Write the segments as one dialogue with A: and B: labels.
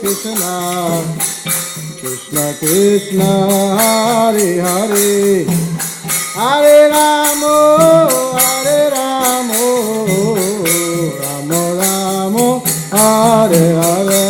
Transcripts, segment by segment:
A: Krishna, Krishna Krishna, Hare Hare, Hare Rama, Hare Rama, Rama Rama, Hare Hare.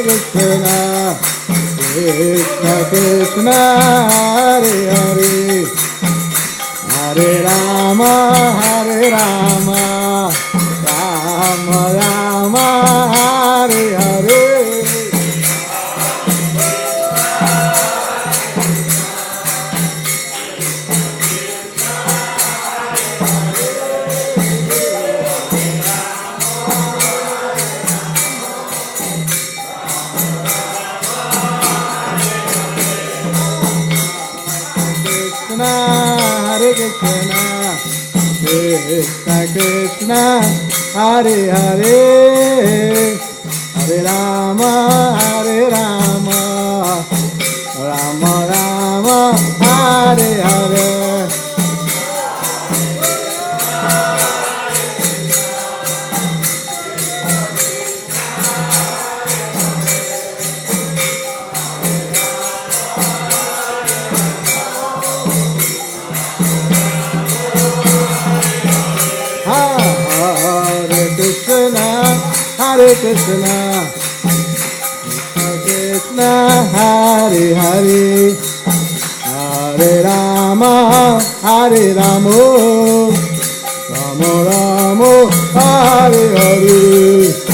A: Krishna, Krishna Krishna, Hare Hare, Hare Rama, Hare Rama, Rama Rama, Hare Hare. Hare Krishna, Krishna Krishna, Hare Hare, Hare Rama, Hare Rama, Rama Rama, Hare Hare. Hare Krishna, Krishna Krishna, Hare Hare, Hare Rama, Hare Rama, Rama Rama, Hare Hare.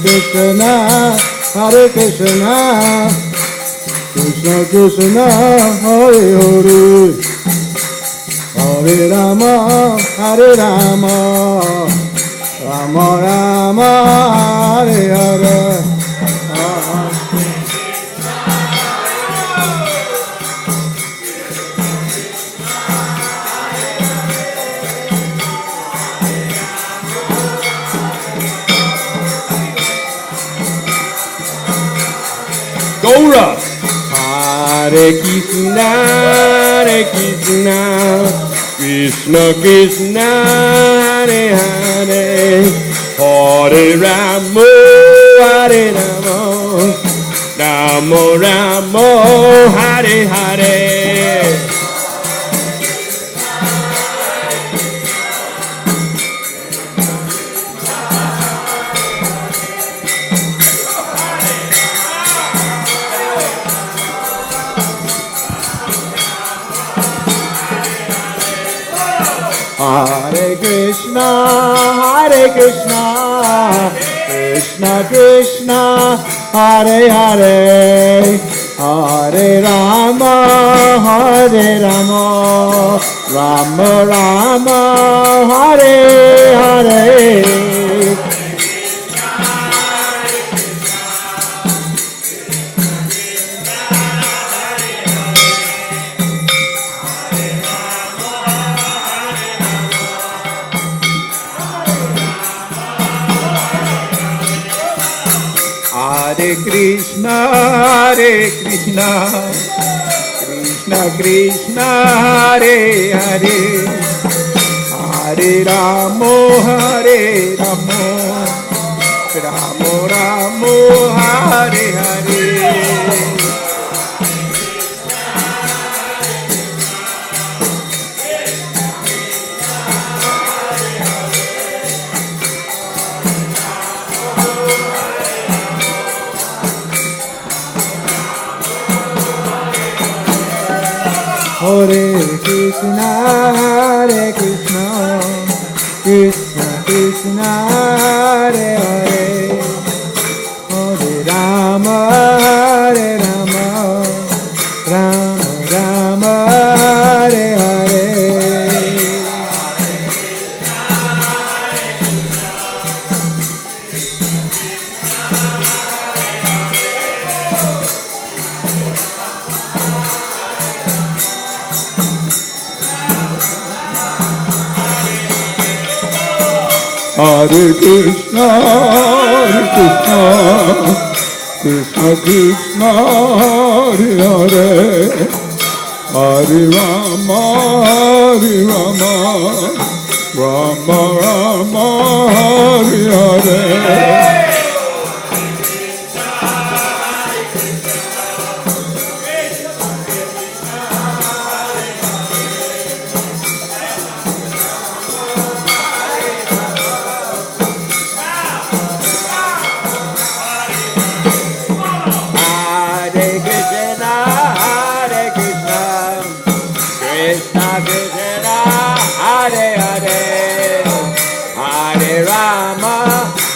A: Krishna, Hare Krishna, Krishna Krishna, Hare Hare, Hare Rama, Hare Rama, Rama Rama, Hare Hare.
B: Gaura. Hare Krishna, Krishna Krishna, Hare Hare, Hare Rama, Hare Rama, Rama Rama, Hare Hare.
A: Hare Krishna, Krishna Krishna, Hare Hare, Hare Rama, Hare Rama, Rama Rama, Hare Hare. Hare Krishna, Krishna Krishna, Hare Hare, Hare Rama, Hare Rama, Rama Rama, Hare Hare. Hare Krishna, Krishna Krishna, Hare Hare, Hare Rama, Rama Rama, Hare Krishna, Krishna Krishna, Hare Hare, Hare Rama, Rama Rama, Hare Hare.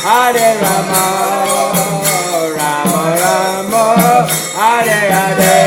B: Hare Rama, Rama Rama, Hare Hare.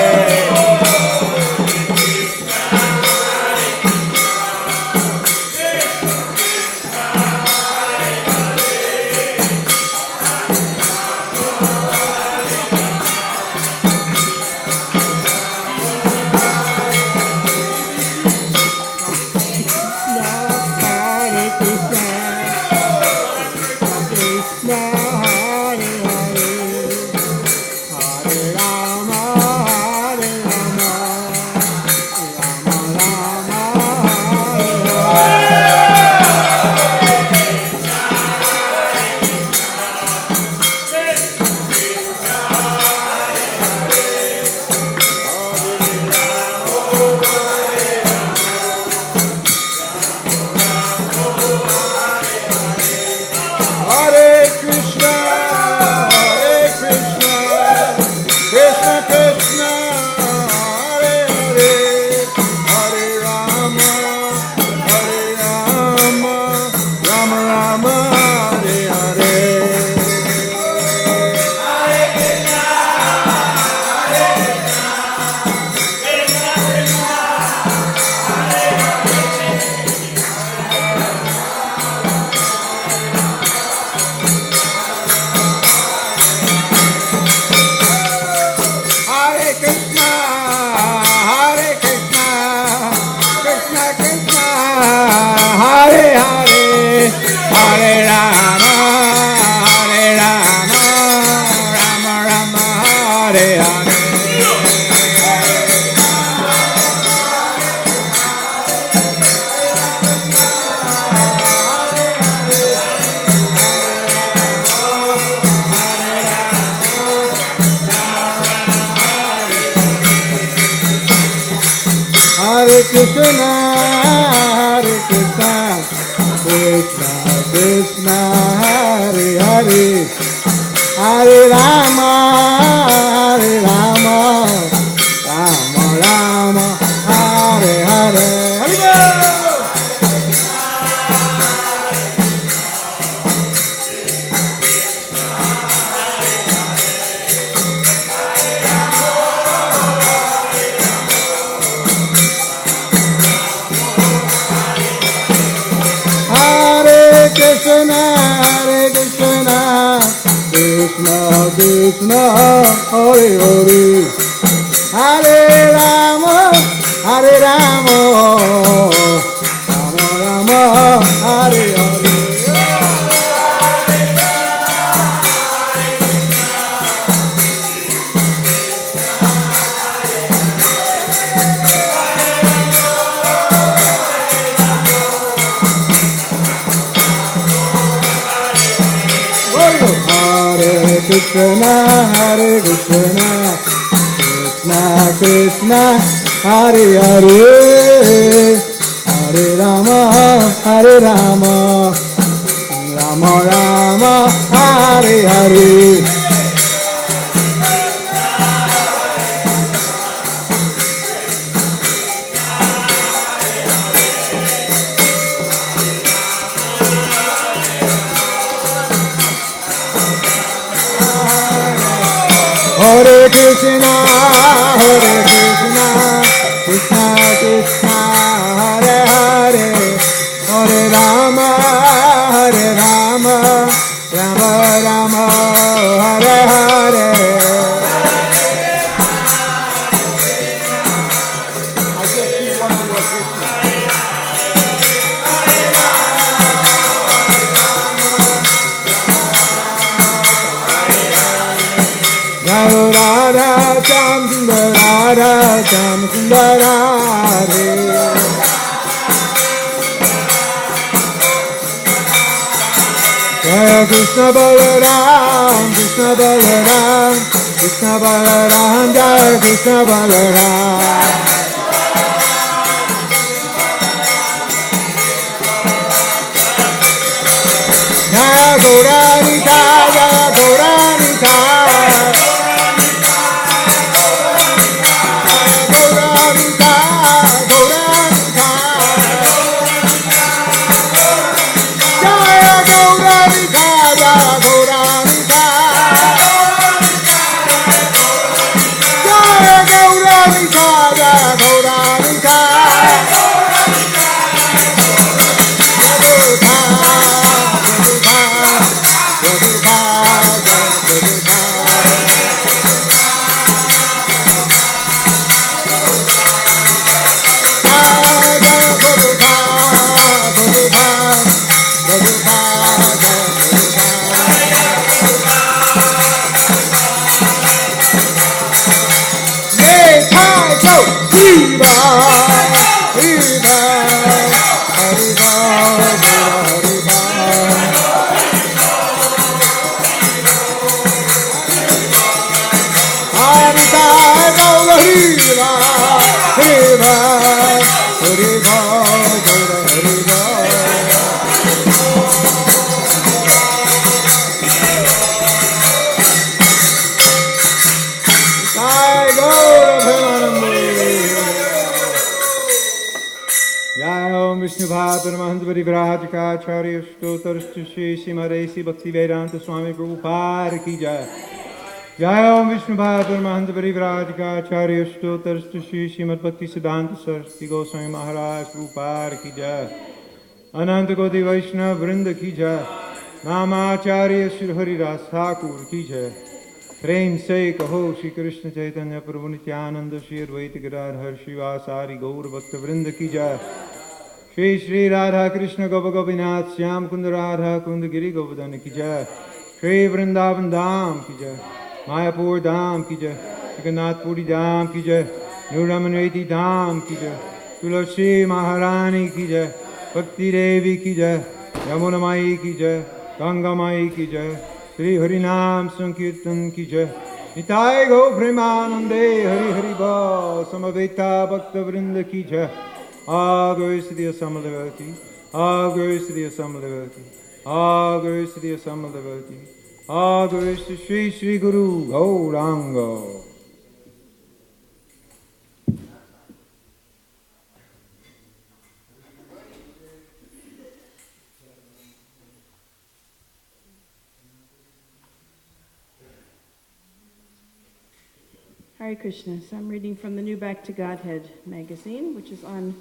A: Hare Krishna, Krishna Krishna, Hare Hare, Hare Rama, Rama Rama, Hare Hare. Krishna, Krishna Krishna, Hare Hare, Hare Rama, Rama Rama, Hare Hare. Krishna, Krishna Krishna, Hare Hare, Hare Rama, Rama Rama, Hare Hare. Hare Krishna, Krishna Krishna, Hare Hare, Hare Rama, Rama Rama, Hare Hare. Radha Shyam Sundar Radha Shyam Sundar Radhe. Jaya Krishna Balaram, Krishna Balaram, Krishna Balaram, Jaya Krishna Balaram. Jaya Gauranika, Jaya Gauranika, Gauranika, Gauranika, Jaya Gauranika, Jaya Gauranika, Jaya Gauranika, Jaya Gauranika. Paramahansa Parivrajacharya Stotarstu Shri Srimadesi Bhaktivedanta Swami Prabhupada Ki Jai. Jai Om Vishnu Paramahansa Parivrajacharya Stotarstu Shri Srimad Bhaktisiddhanta Saraswati Goswami Maharaj Prabhupada Ki Jai. Ananta Koti Vaishnava Vrinda Ki Jai. Namacharya Shri Haridas Thakur Ki Jai. Prem Se Kaho Shri Krishna Chaitanya Prabhu Nityananda Shri Advaita Gadadhar Shivasari Gaur Bhakta Vrinda Ki Jai. Shri Shri Radha Krishna Gopa Gopinath Shyam Kunda Radha Kunda Giri Govardhana Ki Jai. Shri Vrindavan Dham Ki Jai. Mayapur Dham Ki Jai. Jagannath Puri Dham Ki Jai. Nuramanreti Dham Ki Jai. Tulasi Maharani Ki Jai. Bhakti Devi Ki Jai. Yamuna Mai Ki Jai. Ganga Mai Ki Jai. Shri Harinam Sankirtan Ki Jai. Nitai Go Premanande Hari Hari Ba Samaveta Bhakta Vrinda Ki Jai. All glories to the assembled devotee. All glories to the assembled devotee. All glories to the assembled devotee. All glories to Sri Sri Guru Gauranga.
C: Hare Krishna. So I'm reading from the New Back to Godhead magazine, which is on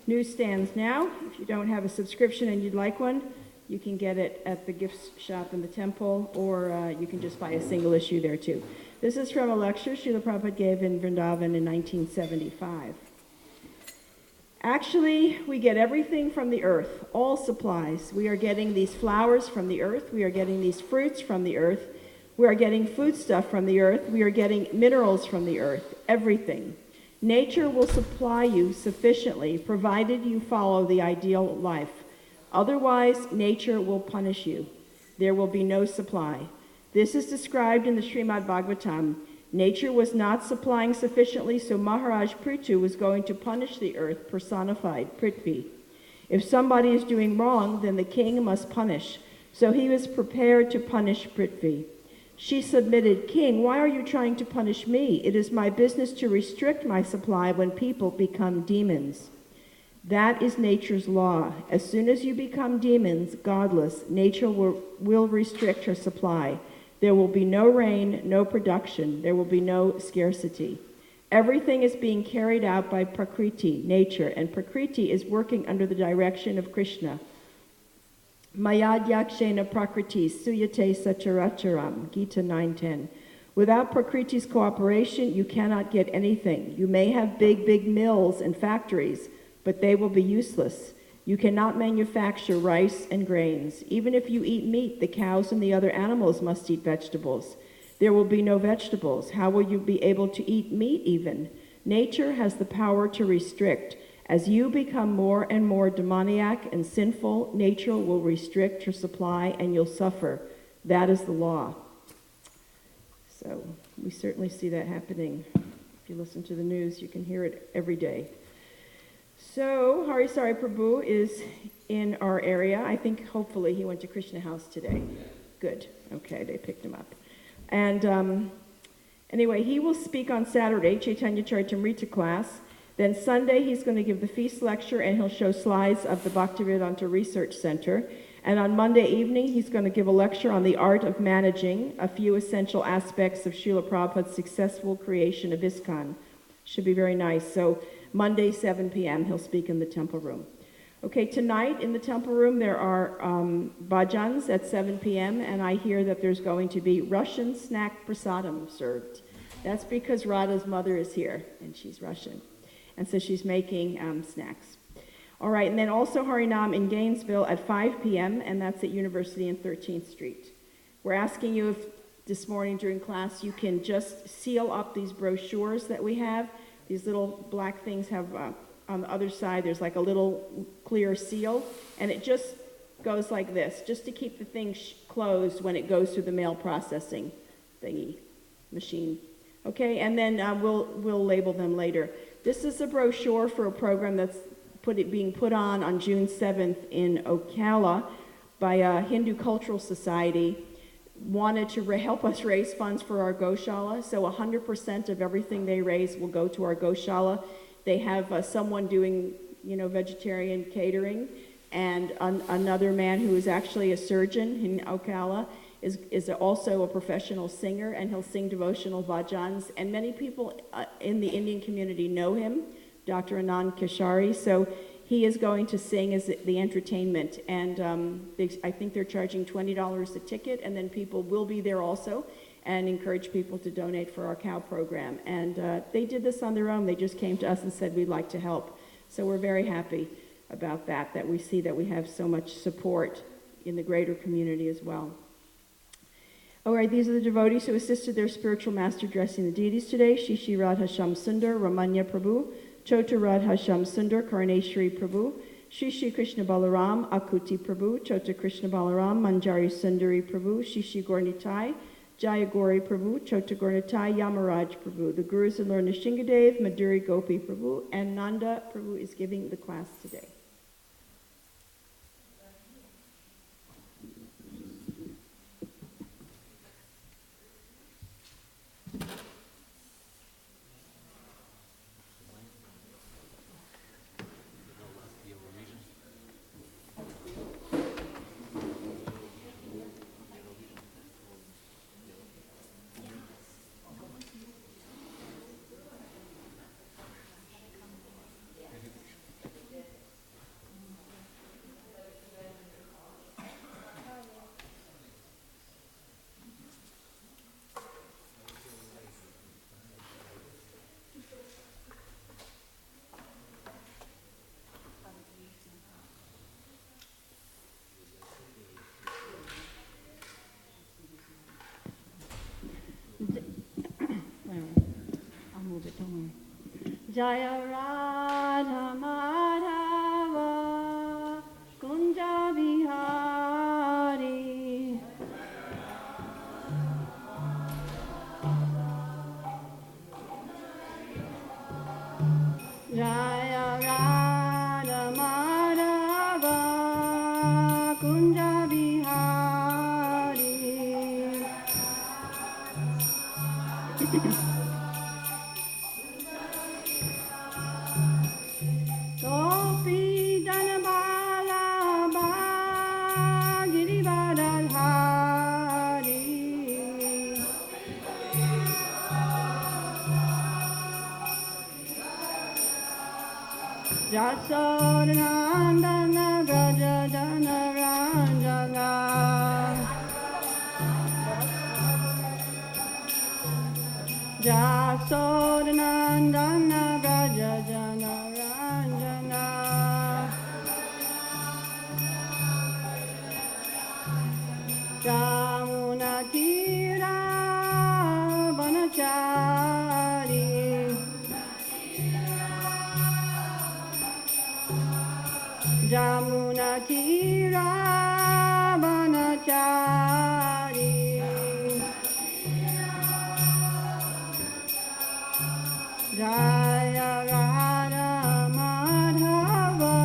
C: newsstands now. If you don't have a subscription and you'd like one, you can get it at the gift shop in the temple, or you can just buy a single issue there too. This is from a lecture Srila Prabhupada gave in Vrindavan in 1975. Actually, we get everything from the earth, all supplies. We are getting these flowers from the earth. We are getting these fruits from the earth. We are getting foodstuff from the earth. We are getting minerals from the earth, everything. Nature will supply you sufficiently, provided you follow the ideal life. Otherwise, nature will punish you. There will be no supply. This is described in the Srimad Bhagavatam. Nature was not supplying sufficiently, so Maharaj Prithu was going to punish the earth, personified, Prithvi. If somebody is doing wrong, then the king must punish. So he was prepared to punish Prithvi. She submitted, "King, why are you trying to punish me? It is my business to restrict my supply when people become demons." That is nature's law. As soon as you become demons, godless, nature will restrict her supply. There will be no rain, no production. There will be no scarcity. Everything is being carried out by Prakriti, nature, and Prakriti is working under the direction of Krishna. Mayadhyakshena Prakriti Suyate Sacharacharam, Gita 9:10. Without Prakriti's cooperation, you cannot get anything. You may have big mills and factories, but they will be useless. You cannot manufacture rice and grains. Even if you eat meat, the cows and the other animals must eat vegetables. There will be no vegetables. How will you be able to eat meat even? Nature has the power to restrict. As you become more and more demoniac and sinful, nature will restrict your supply and you'll suffer. That is the law. So we certainly see that happening. If you listen to the news, you can hear it every day. So Hare Prabhu is in our area. I think hopefully he went to Krishna House today. Good. Okay, they picked him up. And anyway, he will speak on Saturday, Chaitanya Charitamrita class. Then Sunday, he's going to give the feast lecture, and he'll show slides of the Bhaktivedanta Research Center. And on Monday evening, he's going to give a lecture on the art of managing a few essential aspects of Srila Prabhupada's successful creation of ISKCON. Should be very nice. So Monday, 7 p.m., he'll speak in the temple room. Okay, tonight in the temple room, there are bhajans at 7 p.m., and I hear that there's going to be Russian snack prasadam served. That's because Radha's mother is here, and she's Russian. And so she's making snacks. All right, and then also Harinam in Gainesville at 5 p.m., and that's at University and 13th Street. We're asking you if this morning during class you can just seal up these brochures that we have. These little black things have, on the other side, there's like a little clear seal, and it just goes like this, just to keep the thing closed when it goes through the mail processing thingy machine. Okay, and then we'll label them later. This is a brochure for a program that's being put on June 7th in Ocala by a Hindu Cultural Society. Wanted to help us raise funds for our Goshala, so 100% of everything they raise will go to our Goshala. They have someone doing, vegetarian catering, and another man who is actually a surgeon in Ocala is also a professional singer, and he'll sing devotional bhajans. And many people in the Indian community know him, Dr. Anand Keshari, so he is going to sing as the entertainment. And I think they're charging $20 a ticket, and then people will be there also and encourage people to donate for our cow program. And they did this on their own. They just came to us and said, we'd like to help. So we're very happy about that we see that we have so much support in the greater community as well. All right, these are the devotees who assisted their spiritual master dressing the deities today. Shishi Radha Sham Sundar, Ramanya Prabhu, Chota Radha Sham Sundar, Karneshwari Prabhu, Shishi Krishna Balaram, Akuti Prabhu, Chota Krishna Balaram, Manjari Sundari Prabhu, Shishi Gornitai, Jaya Gauri Prabhu, Chota Gornitai, Yamaraj Prabhu. The Gurus and Lord Nishingadev, Madhuri Gopi Prabhu, and Nanda Prabhu is giving the class today. Jaya Radha Madhava Kunja Vihari Jaya Radha Madhava Kunja Vihari Gopi Dhanabala Girivardhari Jasodhanandana Vraja Janaranjana Jasodhanandana Vraja Janaranjana Jamuna Tira
D: Jamuna Tira Banachari Jaya Radha Madhava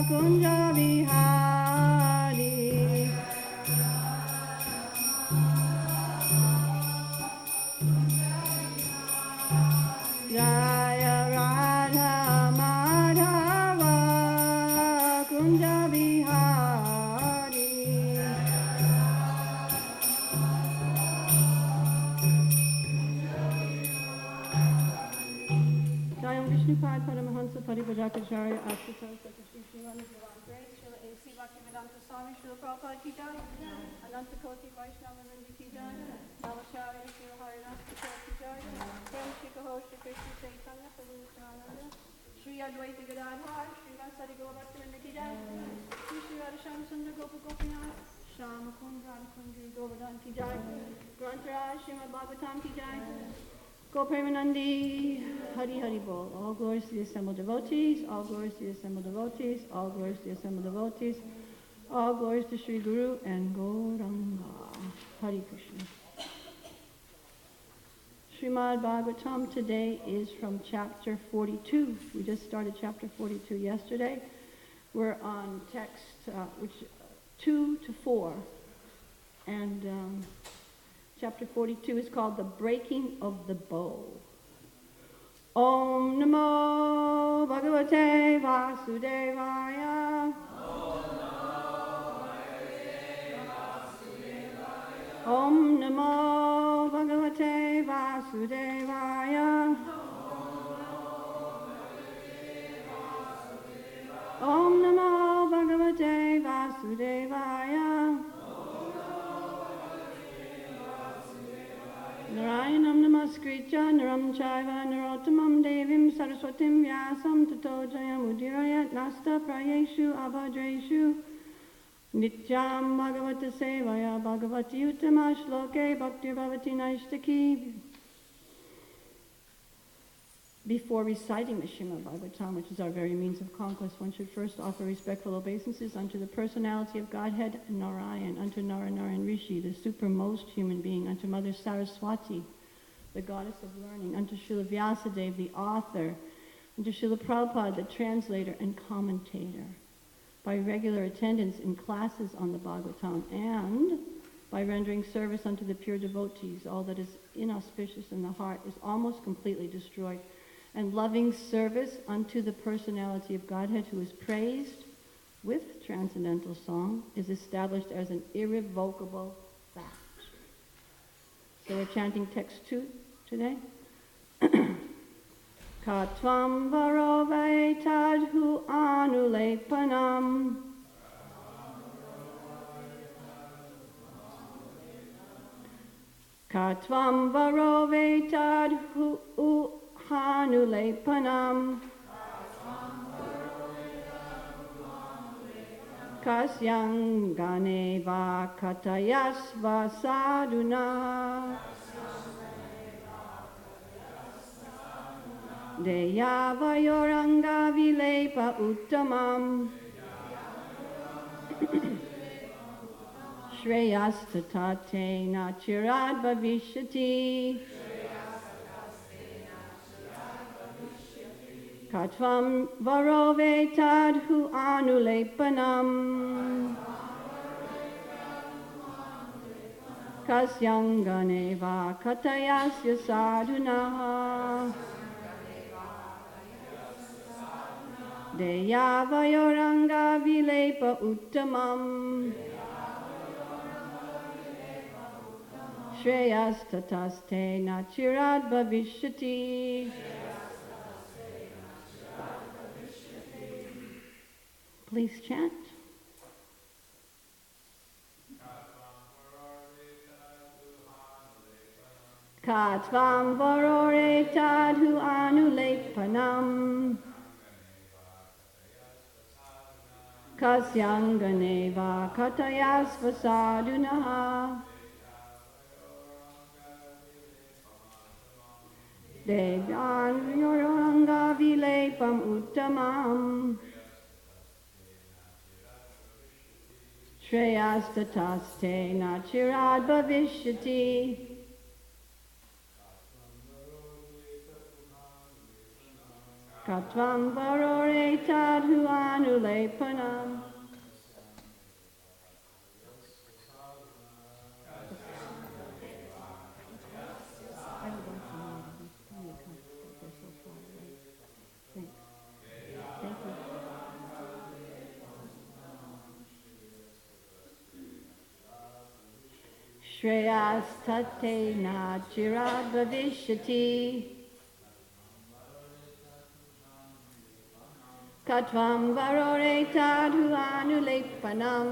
D: Kunja Vihari Jaya Radha Madhava Kunja Vihari Jayam Vishnupad Paramahansa Parivajakacarya Ashita Sakashi Sriman Divan Grace Srila A.C. Bhaktivedanta Swami Srila Prabhupada Ki Jai Ananta Koti Vaishnava Vrinda Ki Jai Alachua Srila Hare Ki Jai Prem Shri Kaho Shri Krishna Chaitanya Prabhu Nityananda Shri Advaita Gadadhar Shri Vasari Govardhana Ki Jai Shri Shri Radha Shyama Sundar Gopa Gopinath Shama Kund Radha Kundi Govardhan Ki Jai Grantaraj Srimad Bhagavatam Ki Jai Go Premanandi, Hari Hari Bol. All glories to the assembled devotees, all glories to the assembled devotees, all glories to the assembled devotees, all glories to Sri Guru and Gauranga. Hari Krishna. Srimad Bhagavatam today is from chapter 42. We just started chapter 42 yesterday. We're on text 2 to 4. And chapter 42 is called The Breaking of the Bow. Om Namo Bhagavate Vasudevaya. Om Namo Bhagavate Vasudevaya. Om Namo Bhagavate Vasudevaya. Narayanam namaskritya naram chaiva narottamam devim saraswatim vyasam tato jayam udirayat nasta prayeshu abhadreshu nityam bhagavata sevaya bhagavati uttama shloke bhakti bhavati naishtaki. Before reciting the Srimad Bhagavatam, which is our very means of conquest, one should first offer respectful obeisances unto the personality of Godhead Narayan, unto Narayan Rishi, the supermost human being, unto Mother Saraswati, the goddess of learning, unto Srila Vyasadeva, the author, unto Srila Prabhupada, the translator and commentator, by regular attendance in classes on the Bhagavatam, and by rendering service unto the pure devotees. All that is inauspicious in the heart is almost completely destroyed, and loving service unto the personality of Godhead, who is praised with transcendental song, is established as an irrevocable fact. So we're chanting text 2 today. Katvam varove tadhu anulepanam. Katvam varove tadhu Hanulepanam Kasyang Ganeva Katayasva Sadhuna Deyavayoranga Vilepa Uttamam Shreyastatatena Chirad Bhavishyati Katvam varove tadhu anulepanam Kasyanganeva katayasya sadhuna Deyavayoranga vilepa uttamam Shreyastataste nachirad bhavishyati. Please chant. Katvam varore tadhu anulepanam Kasyanganeva katayasva sadhunaha Devan yoranga vilepam uttamam Shreyastataste nachirad bhavishyati. Katvam varore tadhu anulepanam. Shreyastate nachirad bhavishyati. Katvam varore tadhu anulepanam.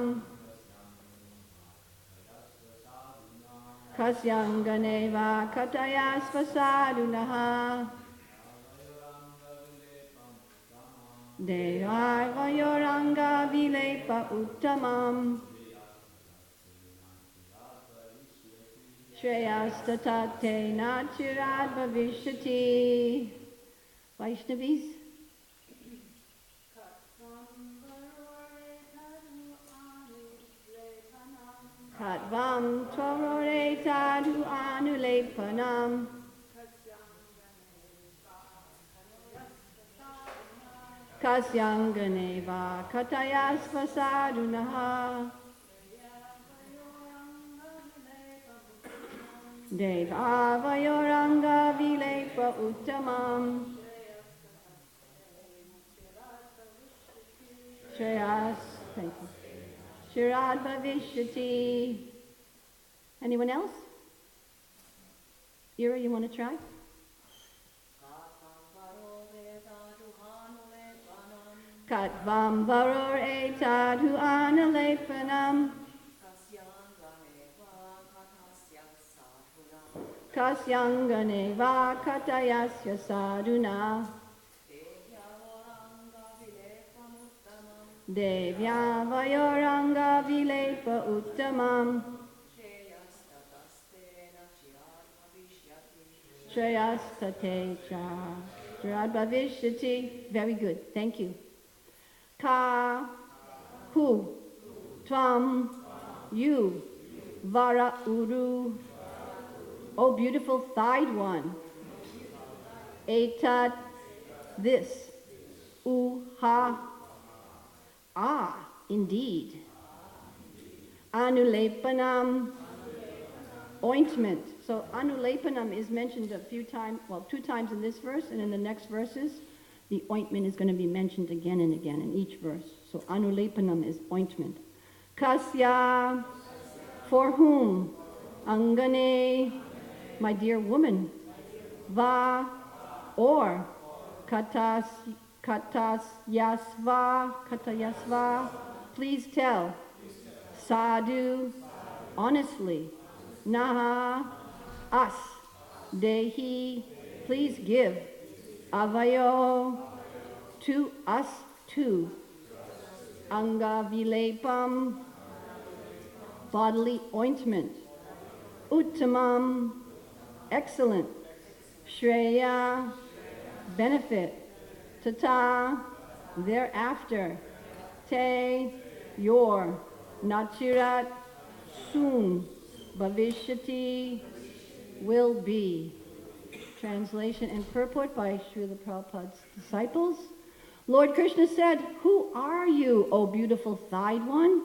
D: Kasyanganeva katayasvasadunaha. Devavayoranga vilepa uttamam. Shreyastatate nachirad bhavishyati. Vaishnavis. Katvam tvarore tadhu anulepanam. Kasyanganeva katayasvasadunaha. Devavayoranga vilepa uttamam. Shreyas, thank you. Shirad bhavishyati. Anyone else? Ira, you want to try? Katvam varor etadhu analepanam. Kasyanganeva katayasya sadhuna. Devya vayoranga vilepa uttamam. Shreyastate cha Shrad bhavishyati. Very good, thank you. Ka, hu, tvam, you, vara uru. Oh, beautiful thighed one. Etat, this. Ha. Ah, indeed. Anulepanam, ointment. So anulepanam is mentioned a few times, well, 2 times in this verse, and in the next verses, the ointment is going to be mentioned again and again in each verse. So anulepanam is ointment. Kasya, for whom? Angane, my dear woman. Va, or. Katayasva, please tell. Sadhu, honestly. Naha, us. Dehi, please give. Avayo, to us too. Anga vilepam, bodily ointment. Uttamam, excellent. Shreya, benefit. Tata, thereafter. Te, your. Nachirat, soon. Bhavishyati, will be. Translation and purport by Srila Prabhupada's disciples. Lord Krishna said, who are you, O beautiful thighed one?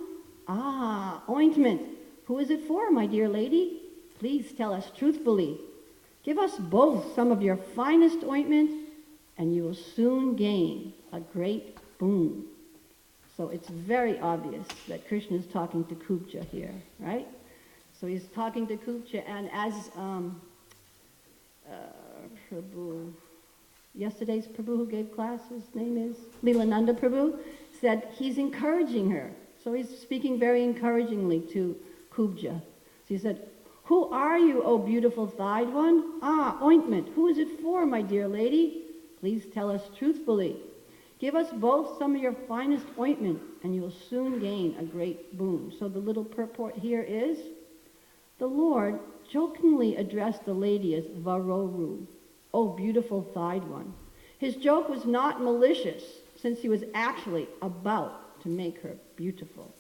D: Ah, ointment. Who is it for, my dear lady? Please tell us truthfully. Give us both some of your finest ointment, and you will soon gain a great boon. So it's very obvious that Krishna is talking to Kubja here, right? So he's talking to Kubja, and as Prabhu, yesterday's Prabhu who gave class, his name is Leelananda Prabhu, said he's encouraging her. So he's speaking very encouragingly to Kubja. So he said, who are you, O beautiful thighed one? Ah, ointment. Who is it for, my dear lady? Please tell us truthfully. Give us both some of your finest ointment, and you'll soon gain a great boon. So the little purport here is, the Lord jokingly addressed the lady as Varoru, O beautiful thighed one. His joke was not malicious, since he was actually about to make her beautiful.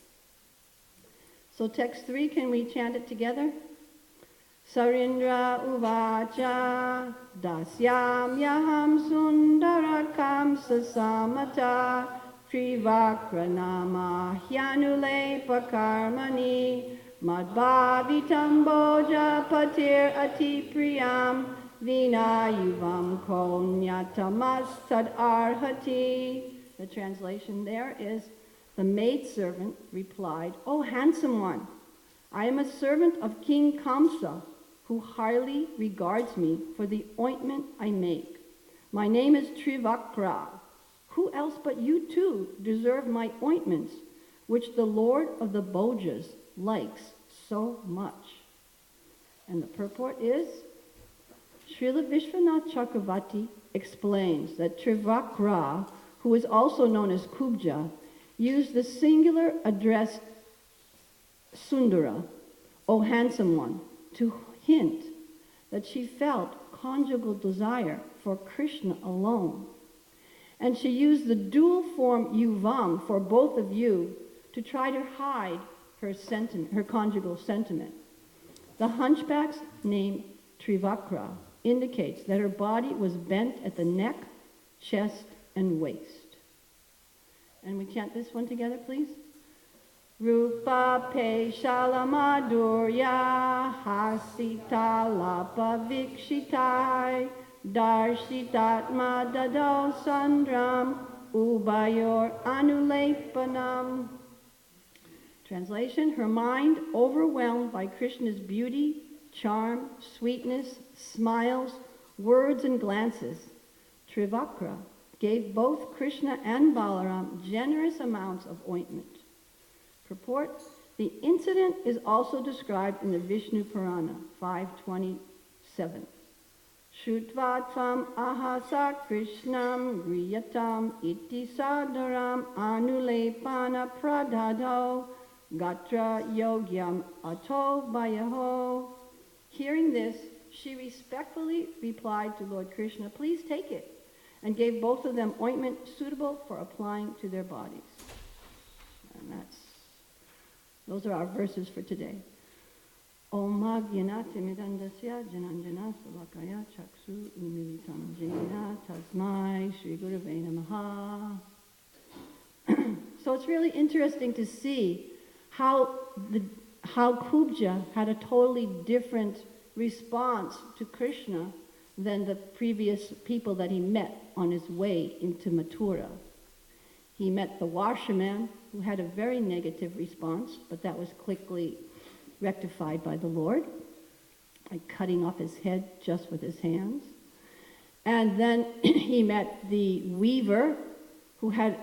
D: So text 3, can we chant it together? Sarindra uvacha dasyam yaham sundarakam sasamata trivakranama hyanulepa karmani madbhavitam boja patir atipriyam vinayuvam konyatamas arhati. The translation there is, the maidservant replied, "O handsome one, I am a servant of King Kamsa, who highly regards me for the ointment I make. My name is Trivakra. Who else but you too deserve my ointments, which the Lord of the Bojas likes so much?" And the purport is, Srila Vishwanath Chakravarti explains that Trivakra, who is also known as Kubja, used the singular address Sundara, O handsome one, to hint that she felt conjugal desire for Krishna alone. And she used the dual form yuvam for both of you to try to hide her conjugal sentiment. The hunchback's name, Trivakra, indicates that her body was bent at the neck, chest, and waist. And we chant this one together, please. Rupa pe shalamadurya hasita lapa vikshitai darshitatma dado sandram ubayor anulepanam. Translation, her mind, overwhelmed by Krishna's beauty, charm, sweetness, smiles, words, and glances, Trivakra gave both Krishna and Balaram generous amounts of ointment. Purport, the incident is also described in the Vishnu Purana, 527. Shrutvatvam ahasa Krishnam griyatam iti sadaram anulepana pradado gatra yogyam ato bayaho. Hearing this, she respectfully replied to Lord Krishna, "Please take it," and gave both of them ointment suitable for applying to their bodies. And those are our verses for today. Om Agyanati Midandasya Jananjana Salakaya Chaksu Umilitam Jena Tasmai Shri Gurave Namaha. So it's really interesting to see how Kubja had a totally different response to Krishna than the previous people that he met on his way into Mathura. He met the washerman, who had a very negative response, but that was quickly rectified by the Lord, like cutting off his head just with his hands. And then he met the weaver, who had,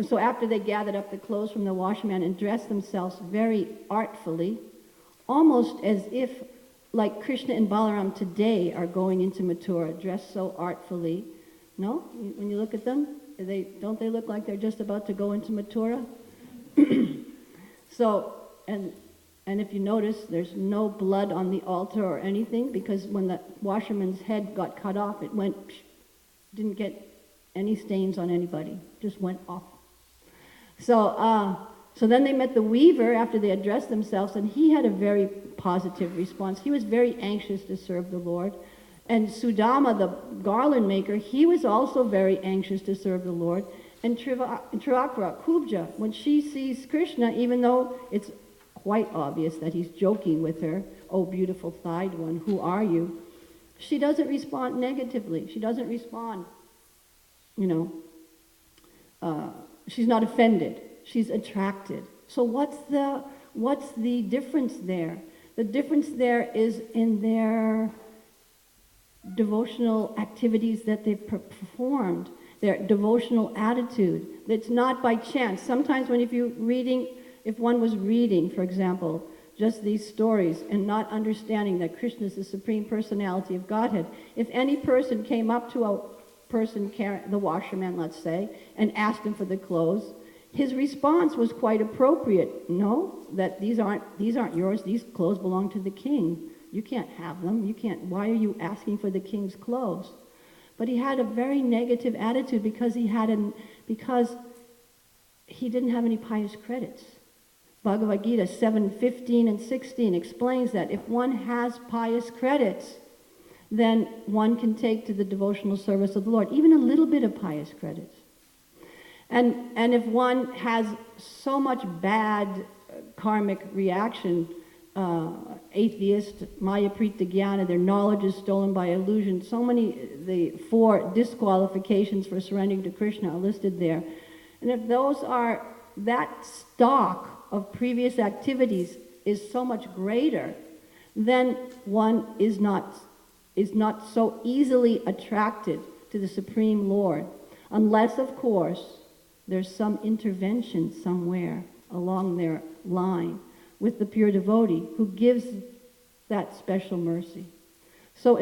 D: so after they gathered up the clothes from the washerman and dressed themselves very artfully, almost as if, like Krishna and Balaram today are going into Mathura, dressed so artfully. No? When you look at them, don't they look like they're just about to go into Mathura? So, and if you notice, there's no blood on the altar or anything, because when the washerman's head got cut off, it went, didn't get any stains on anybody, just went off. So then they met the weaver after they had dressed themselves, and he had a very positive response. He was very anxious to serve the Lord. And Sudama, the garland maker, he was also very anxious to serve the Lord. And Trivakra, Kubja, when she sees Krishna, even though it's quite obvious that he's joking with her, "Oh, beautiful thighed one, who are you?" she doesn't respond negatively. She doesn't respond, she's not offended. She's attracted. So what's the difference there? The difference there is in their devotional activities that they've performed, their devotional attitude. It's not by chance. Sometimes if one was reading, for example, just these stories and not understanding that Krishna is the Supreme Personality of Godhead, if any person came up to a person, the washerman, let's say, and asked him for the clothes, his response was quite appropriate. "No, that these aren't yours. These clothes belong to the king. You can't have them. Why are you asking for the king's clothes?" But he had a very negative attitude because he didn't have any pious credits. Bhagavad Gita 7:15 and 16 explains that if one has pious credits, then one can take to the devotional service of the Lord, even a little bit of pious credits. And if one has so much bad karmic reaction, atheist, maya prita jnana, their knowledge is stolen by illusion, the 4 disqualifications for surrendering to Krishna are listed there. And if those are, that stock of previous activities is so much greater, then one is not so easily attracted to the Supreme Lord, unless, of course, there's some intervention somewhere along their line with the pure devotee who gives that special mercy. So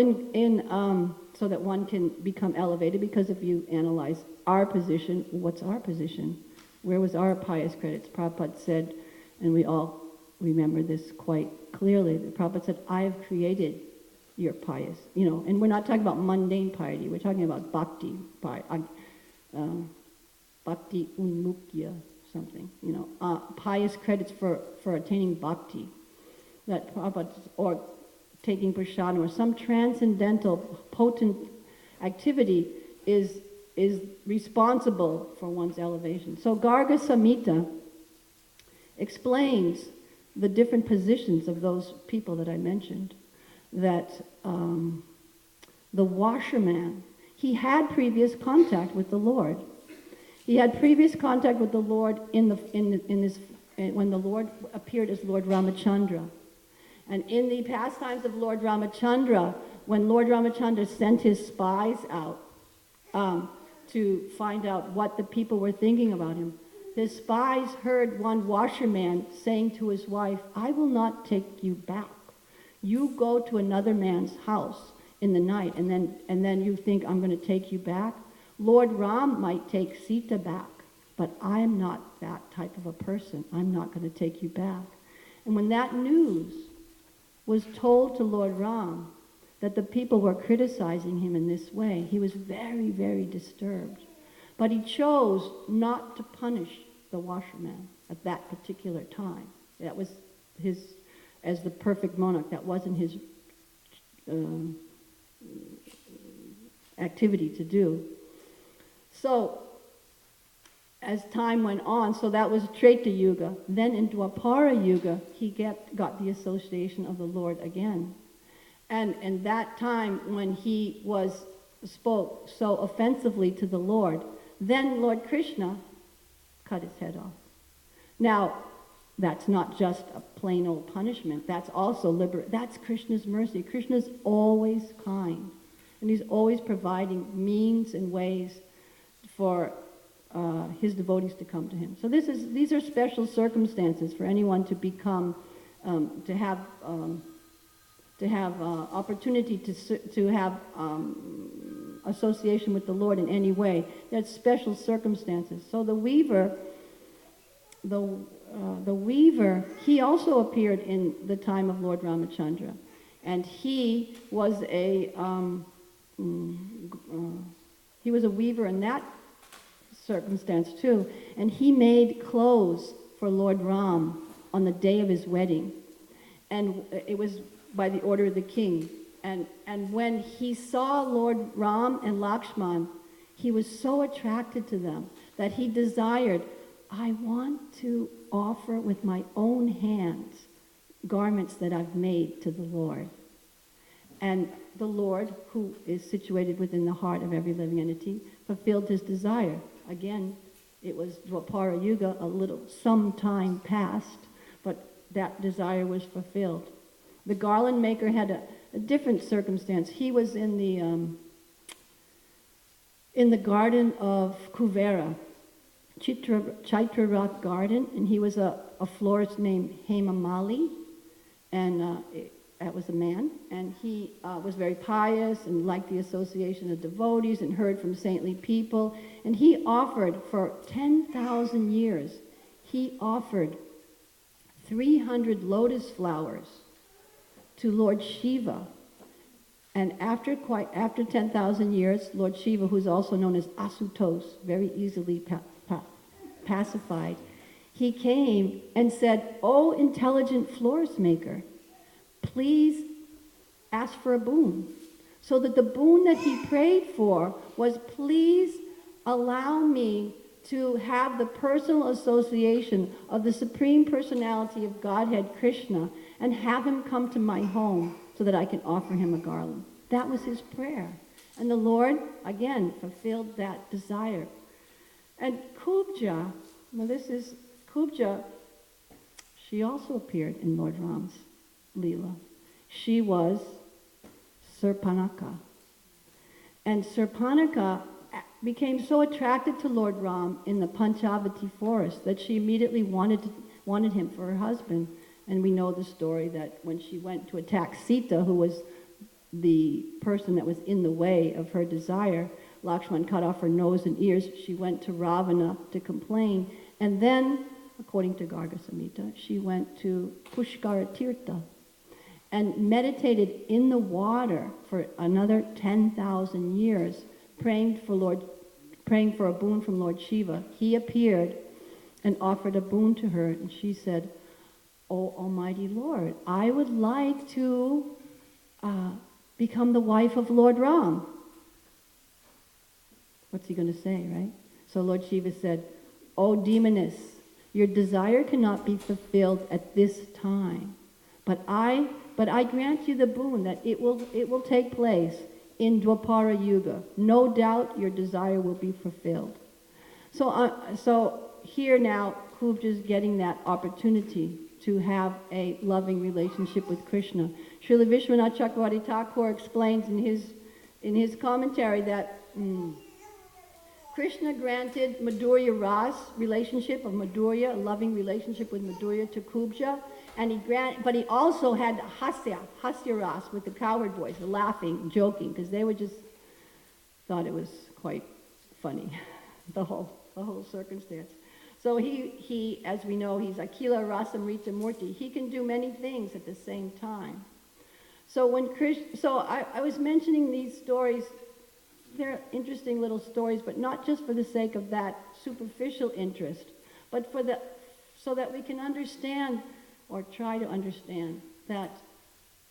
D: so that one can become elevated, because if you analyze our position, what's our position? Where was our pious credits? Prabhupada said, and we all remember this quite clearly, that Prabhupada said, I have created your pious, and we're not talking about mundane piety, we're talking about bhakti, bhakti unmukya, something, pious credits for attaining bhakti, that Prabhupada, or taking prasadam, or some transcendental, potent activity is responsible for one's elevation. So Garga Samhita explains the different positions of those people that I mentioned. That the washerman, he had previous contact with the Lord. He had previous contact with the Lord when the Lord appeared as Lord Ramachandra. And in the pastimes of Lord Ramachandra, when Lord Ramachandra sent his spies out to find out what the people were thinking about him, his spies heard one washerman saying to his wife, I will not take you back. You go to another man's house in the night, and then you think, I'm going to take you back. Lord Ram might take Sita back, but I'm not that type of a person. I'm not going to take you back. And when that news was told to Lord Ram, that the people were criticizing him in this way, he was very, very disturbed. But he chose not to punish the washerman at that particular time. That was his, as the perfect monarch, that wasn't his activity to do. So, as time went on, so that was Treta Yuga. Then in Dwapara Yuga, he got the association of the Lord again. And that time when he spoke so offensively to the Lord, then Lord Krishna cut his head off. Now, that's not just a plain old punishment. That's also that's Krishna's mercy. Krishna's always kind. And he's always providing means and ways for his devotees to come to him. So these are special circumstances for anyone to become, to have opportunity to have association with the Lord in any way. There's special circumstances. So the weaver, he also appeared in the time of Lord Ramachandra, and he was a weaver in that circumstance too, and he made clothes for Lord Ram on the day of his wedding, and it was by the order of the king. And when he saw Lord Ram and Lakshman, he was so attracted to them that he desired, I want to offer with my own hands garments that I've made to the Lord. And the Lord, who is situated within the heart of every living entity, fulfilled his desire. Again, it was Dwapara Yuga, some time passed, but that desire was fulfilled. The garland maker had a different circumstance. He was in the garden of Kuvera, Chaitra garden, and he was a florist named Hemamali, and that was a man, and he was very pious and liked the association of devotees and heard from saintly people, and he offered for 10,000 years, he offered 300 lotus flowers to Lord Shiva. And after 10,000 years, Lord Shiva, who's also known as Asutos, very easily pacified, he came and said, "Oh, intelligent florist maker, please ask for a boon." So that the boon that he prayed for was, please allow me to have the personal association of the Supreme Personality of Godhead, Krishna, and have him come to my home so that I can offer him a garland. That was his prayer. And the Lord, again, fulfilled that desire. And Kubja, now this is Kubja, she also appeared in Lord Ram's Leela. She was Surpanaka. And Surpanaka became so attracted to Lord Ram in the Panchavati forest that she immediately wanted him for her husband. And we know the story that when she went to attack Sita, who was the person that was in the way of her desire, Lakshman cut off her nose and ears. She went to Ravana to complain. And then, according to Garga Samhita, she went to Pushkara Tirtha and meditated in the water for another 10,000 years, praying for a boon from Lord Shiva. He appeared and offered a boon to her, and she said, "Oh, Almighty Lord, I would like to become the wife of Lord Ram." What's he going to say, right? So Lord Shiva said, "Oh, demoness, your desire cannot be fulfilled at this time, but I grant you the boon that it will take place in Dwapara Yuga. No doubt your desire will be fulfilled." So here now, Kubja is getting that opportunity to have a loving relationship with Krishna. Srila Vishwanath Chakravarti Thakur explains in his commentary that Krishna granted Madhurya Ras, relationship of Madhurya, a loving relationship with Madhurya to Kubja, but he also had Hasya Ras with the cowherd boys, the laughing, joking, because they were just thought it was quite funny, the whole circumstance. So he, as we know, he's Akila Rasamrita Murti. He can do many things at the same time. So I was mentioning these stories. They're interesting little stories, but not just for the sake of that superficial interest, but so that we can understand, or try to understand, that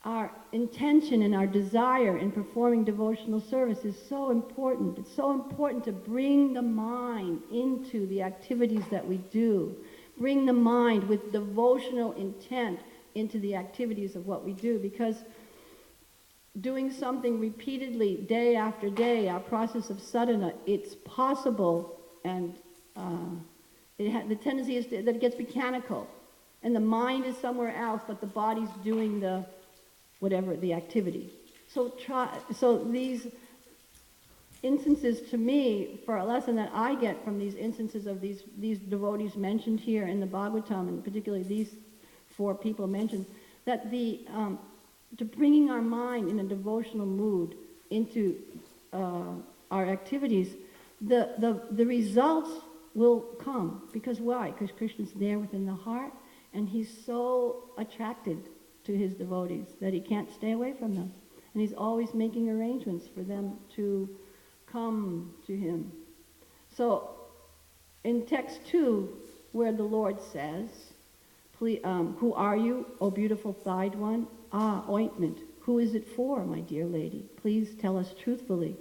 D: our intention and our desire in performing devotional service is so important. It's so important to bring the mind into the activities that we do. Bring the mind with devotional intent into the activities of what we do, because doing something repeatedly, day after day, our process of sadhana, it's possible, and the tendency is that it gets mechanical, and the mind is somewhere else, but the body's doing the activity. So these instances, to me, for a lesson that I get from these instances of these devotees mentioned here in the Bhagavatam, and particularly these 4 people mentioned, that to bringing our mind in a devotional mood into our activities, the results will come. Because why? Because Krishna's there within the heart, and he's so attracted to his devotees that he can't stay away from them. And he's always making arrangements for them to come to him. So in text 2, where the Lord says, "Who are you, O beautiful thighed one? Ah, ointment. Who is it for, my dear lady? Please tell us truthfully.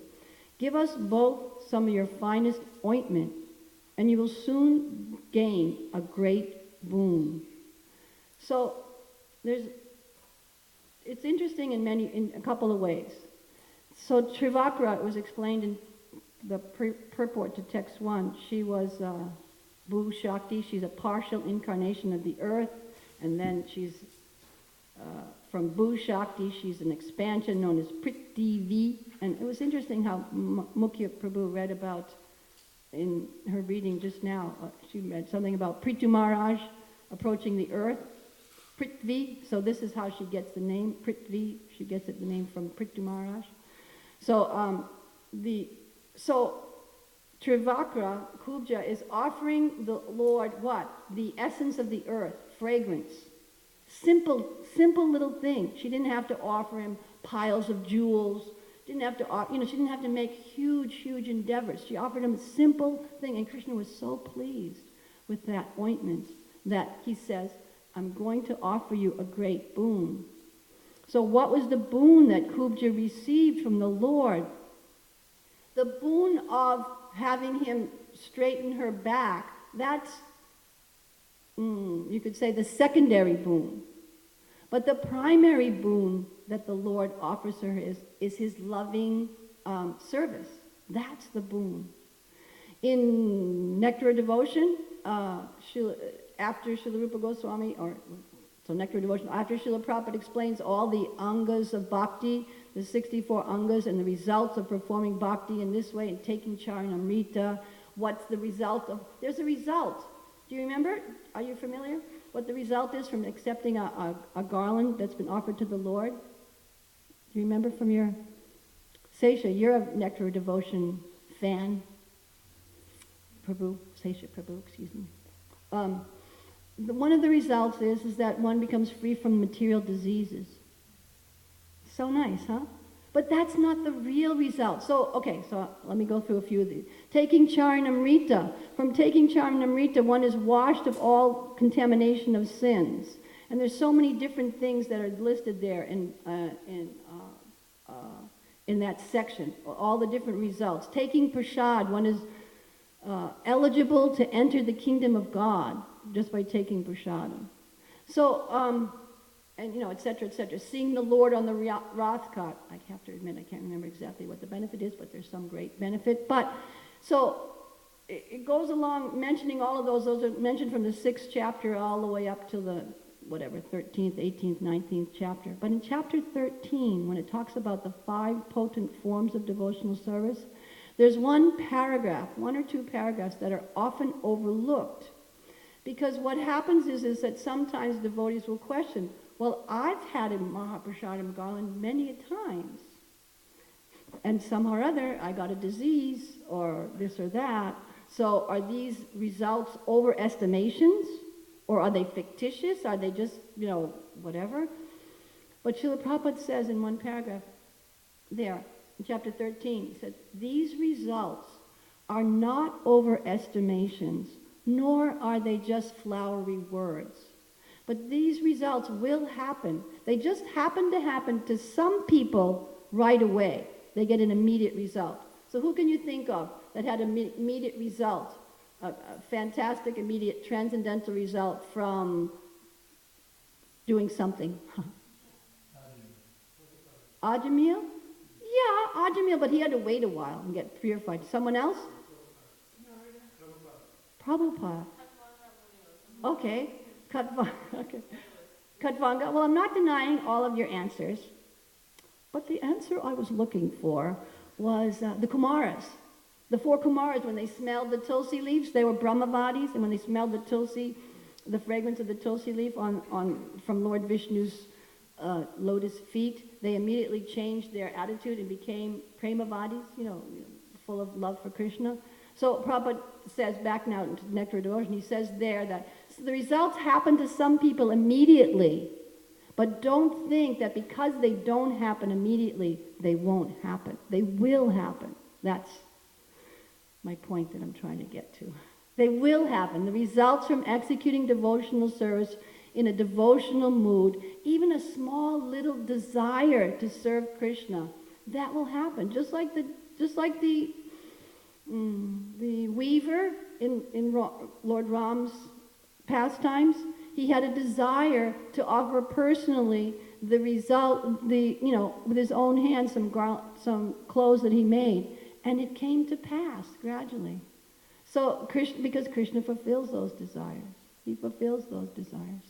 D: Give us both some of your finest ointment, and you will soon gain a great boon." So it's interesting in a couple of ways. So Trivakra was explained in the purport to text 1. She was Bhu Shakti. She's a partial incarnation of the earth, and then she's from Bhu Shakti, she's an expansion known as Prithvi. And it was interesting how Mukhya Prabhu read about in her reading just now. She read something about Prithu Maharaj approaching the earth. Prithvi, so this is how she gets the name, Prithvi. She gets the name from Prithu Maharaj. So Trivakra, Kubja, is offering the Lord what? The essence of the earth, fragrance. Simple little thing. She didn't have to offer him piles of jewels. She didn't have to make huge endeavors. She offered him a simple thing, and Krishna was so pleased with that ointment, that he says, I'm going to offer you a great boon. So what was the boon that Kubja received from the Lord? The boon of having him straighten her back, that's, you could say, the secondary boon. But the primary boon that the Lord offers her is his loving service. That's the boon. In Nectar of Devotion, after Srila Rupa Goswami, Nectar of Devotion, after Srila Prabhupada explains all the angas of bhakti, the 64 angas, and the results of performing bhakti in this way and taking Charanamrita, what's the result of... There's a result. Do you remember? Are you familiar? What the result is from accepting a garland that's been offered to the Lord? Do you remember from your... Sesha, you're a Nectar of Devotion fan. Sesha Prabhu, excuse me. One of the results is that one becomes free from material diseases. So nice, huh? But that's not the real result. So let me go through a few of these. Taking Charanamrita. From taking Charanamrita, one is washed of all contamination of sins. And there's so many different things that are listed there in that section, all the different results. Taking Prashad, one is eligible to enter the kingdom of God just by taking Prashadam. So, et cetera, et cetera. Seeing the Lord on the Rath cart. I have to admit, I can't remember exactly what the benefit is, but there's some great benefit. But, so, it goes along mentioning all of those. Those are mentioned from the 6th chapter all the way up to the, 13th, 18th, 19th chapter. But in chapter 13, when it talks about the 5 potent forms of devotional service, there's one or two paragraphs that are often overlooked. Because what happens is that sometimes devotees will question, well, I've had a Mahaprasadam garland many a times. And somehow or other, I got a disease or this or that. So are these results overestimations? Or are they fictitious? Are they just, whatever? But Srila Prabhupada says in one paragraph there, in chapter 13, he said, these results are not overestimations, nor are they just flowery words. But these results will happen. They just happen to some people right away. They get an immediate result. So who can you think of that had an immediate result, a fantastic, immediate, transcendental result from doing something? Ajamil? Yeah, Ajamil, but he had to wait a while and get purified. Someone else? Prabhupada. Okay. Katvanga. Okay. Katvanga. Well, I'm not denying all of your answers, but the answer I was looking for was the Kumaras. The 4 Kumaras, when they smelled the tulsi leaves, they were Brahmavadis, and when they smelled the fragrance of the tulsi leaf from Lord Vishnu's lotus feet, they immediately changed their attitude and became Premavadis, full of love for Krishna. So Prabhupada says, back now into Nectar of Devotion, he says there that the results happen to some people immediately, but don't think that because they don't happen immediately, they won't happen. They will happen. That's my point that I'm trying to get to. They will happen. The results from executing devotional service in a devotional mood, even a small little desire to serve Krishna, that will happen. Just like the weaver in Lord Ram's pastimes, he had a desire to offer personally the result, with his own hands, some clothes that he made, and it came to pass gradually. So because Krishna fulfills those desires. He fulfills those desires.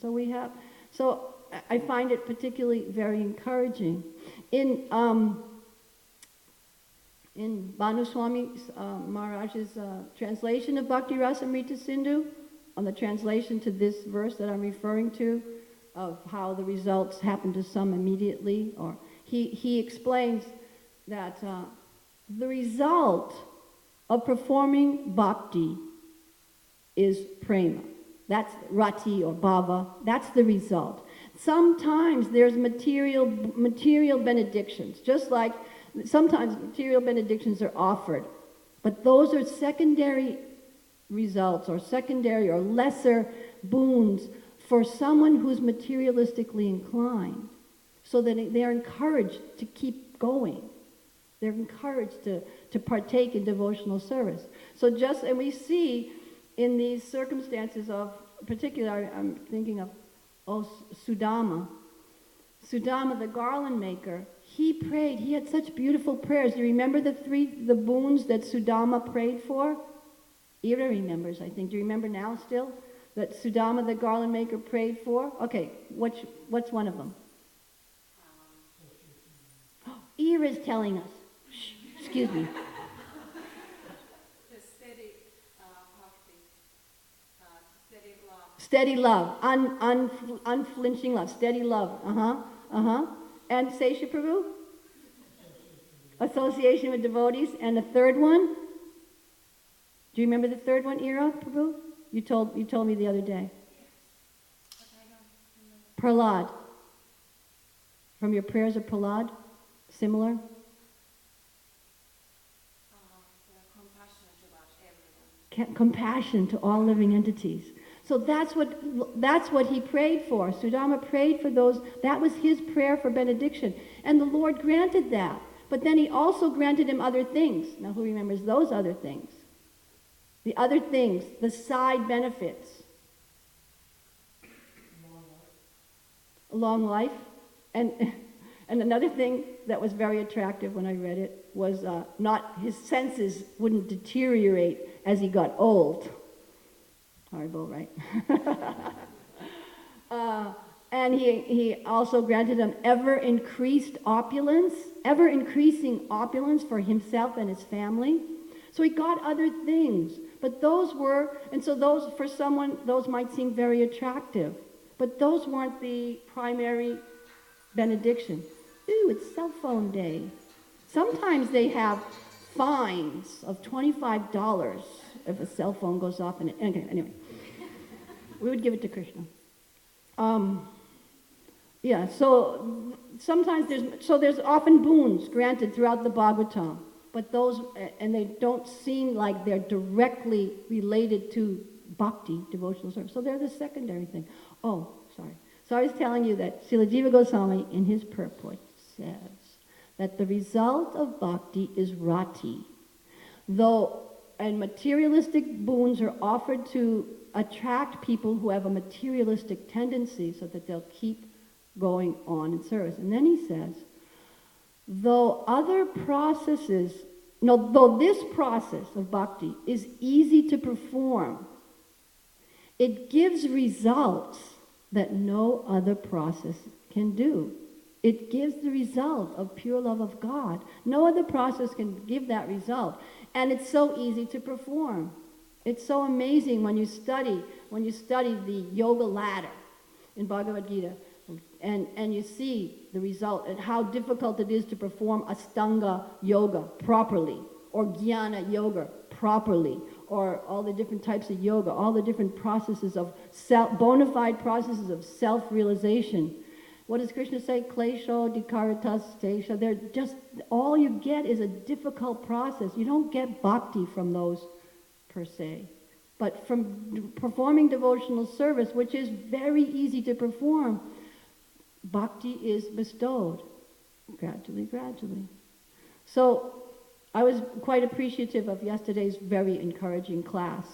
D: So I find it particularly very encouraging. In Bhanu Swami Maharaj's translation of Bhakti Rasamrita Sindhu, on the translation to this verse that I'm referring to, of how the results happen to some immediately, or he explains that the result of performing bhakti is prema. That's rati or bhava. That's the result. Sometimes there's material benedictions, just like sometimes material benedictions are offered, but those are secondary results or secondary or lesser boons for someone who's materialistically inclined, so that they're encouraged to keep going. They're encouraged to partake in devotional service. And we see in these circumstances of, particularly I'm thinking of Sudama. Sudama, the garland maker, he prayed. He had such beautiful prayers. Do you remember the boons that Sudama prayed for? Ira remembers, I think. Do you remember now still? That Sudama, the garland maker, prayed for? Okay, what's one of them? Ira's telling us. Shh, excuse me.
E: The steady bhakti, steady love.
D: Steady love, unflinching love, steady love. And Sesha Prabhu? Association with devotees. And the third one? Do you remember the third one, Ira Prabhu? You told me the other day.
E: But I don't remember.
D: Prahlad. From your prayers of Prahlad? Similar?
E: Compassionate about everyone.
D: Compassion to all living entities. So that's what he prayed for. Sudama prayed for those. That was his prayer for benediction. And the Lord granted that. But then he also granted him other things. Now who remembers those other things? The other things, the side benefits. Long life. And another thing that was very attractive when I read it was his senses wouldn't deteriorate as he got old. Horrible, right? And he also granted him ever-increasing opulence for himself and his family. So he got other things. But those for someone, those might seem very attractive. But those weren't the primary benediction. Ooh, it's cell phone day. Sometimes they have fines of $25 if a cell phone goes off. Anyway, we would give it to Krishna. So sometimes there's often boons granted throughout the Bhagavatam, but they don't seem like they're directly related to bhakti, devotional service. So they're the secondary thing. Oh, sorry. So I was telling you that Srila Jiva Goswami in his purport says that the result of bhakti is rati. And materialistic boons are offered to attract people who have a materialistic tendency so that they'll keep going on in service. And then he says, though this process of bhakti is easy to perform, it gives results that no other process can do. It gives the result of pure love of God. No other process can give that result. And it's so easy to perform. It's so amazing when you study the yoga ladder in Bhagavad Gita, and you see the result and how difficult it is to perform Astanga yoga properly, or Jnana yoga properly, or all the different types of yoga, all the different processes of bona fide processes of self-realization. What does Krishna say? Klesho dikaratas tesha. They're just, all you get is a difficult process. You don't get bhakti from those per se. But from performing devotional service, which is very easy to perform, bhakti is bestowed gradually. So I was quite appreciative of yesterday's very encouraging class.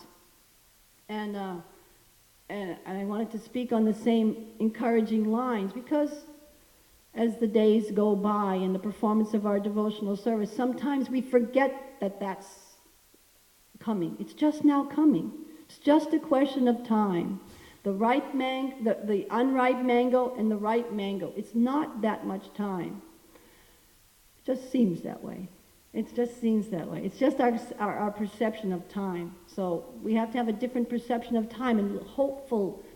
D: And I wanted to speak on the same encouraging lines, because as the days go by in the performance of our devotional service, sometimes we forget that that's coming. It's just now coming. It's just a question of time. The unripe mango and the ripe mango. It's not that much time. It just seems that way. It's just our perception of time. So we have to have a different perception of time and